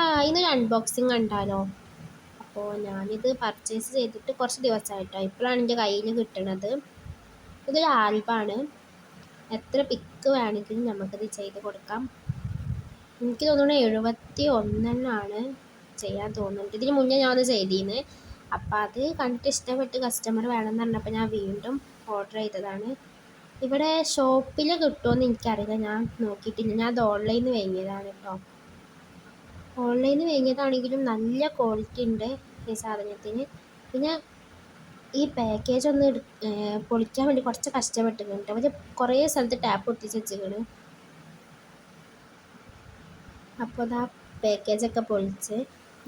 ഇന്നൊരു അൺബോക്സിങ് കണ്ടാലോ? അപ്പോൾ ഞാനിത് പർച്ചേസ് ചെയ്തിട്ട് കുറച്ച് ദിവസമായിട്ടോ. ഇപ്പോഴാണ് എൻ്റെ കയ്യിൽ കിട്ടുന്നത്. ഇതൊരു ആൽബമാണ്. എത്ര പിക്ക് വേണമെങ്കിലും നമുക്കിത് ചെയ്ത് കൊടുക്കാം. എനിക്ക് തോന്നുന്നു 71 ചെയ്യാൻ തോന്നുന്നുണ്ട്. ഇതിന് മുന്നേ ഞാൻ അത് ചെയ്തിരുന്നു. അപ്പോൾ അത് കണ്ടിട്ട് ഇഷ്ടപ്പെട്ട് കസ്റ്റമർ വേണമെന്ന് പറഞ്ഞപ്പോൾ ഞാൻ വീണ്ടും ഓർഡർ ചെയ്തതാണ്. ഇവിടെ ഷോപ്പിൽ കിട്ടുമോയെന്ന് എനിക്കറിയില്ല, ഞാൻ നോക്കിയിട്ടില്ല. ഞാൻ അത് ഓൺലൈനിൽ നിന്ന് വാങ്ങിയതാണ് കേട്ടോ. ഓൺലൈനിൽ നിന്ന് വാങ്ങിയതാണെങ്കിലും നല്ല ക്വാളിറ്റി ഉണ്ട് ഈ സാധനത്തിന്. പിന്നെ ഈ പാക്കേജ് ഒന്ന് പൊളിക്കാൻ വേണ്ടി കുറച്ച് കഷ്ടപ്പെട്ടിട്ടുണ്ട്. അവർ കുറേ സ്ഥലത്ത് ടാപ്പ് ഒട്ടിച്ച് വെച്ചിരിക്കുന്നു. അപ്പോൾ അത് ആ പാക്കേജൊക്കെ പൊളിച്ച്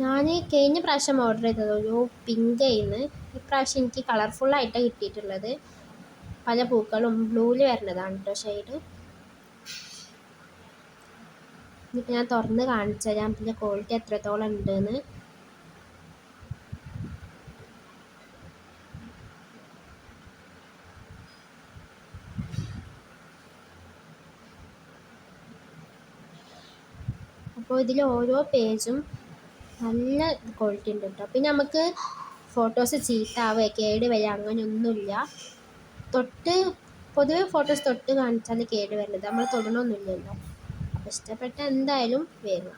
ഞാൻ കഴിഞ്ഞ പ്രാവശ്യം ഓർഡർ ചെയ്തത് ഒരു പിങ്ക് ആയിരുന്നു. ഇപ്രാവശ്യം എനിക്ക് കളർഫുള്ളായിട്ടാണ് കിട്ടിയിട്ടുള്ളത്. പല പൂക്കളും ബ്ലൂവിൽ വരുന്നതാണ് കേട്ടോ ഷെയ്ഡ്. ഇനിയിപ്പോൾ ഞാൻ തുറന്ന് കാണിച്ചു തരാം ഇതിൻ്റെ ക്വാളിറ്റി എത്രത്തോളം ഉണ്ടെന്ന്. അപ്പോൾ ഇതിൽ ഓരോ പേജും നല്ല ക്വാളിറ്റി ഉണ്ട് കേട്ടോ. പിന്നെ നമുക്ക് ഫോട്ടോസ് ചീത്താവുക കേട് വരിക അങ്ങനെയൊന്നുമില്ല. പൊതുവെ ഫോട്ടോസ് തൊട്ട് കാണിച്ചാൽ കേട് വരുന്നത്, നമ്മൾ തൊടണമൊന്നുമില്ലല്ലോ. അപ്പോൾ ഇഷ്ടപ്പെട്ട എന്തായാലും വരിക.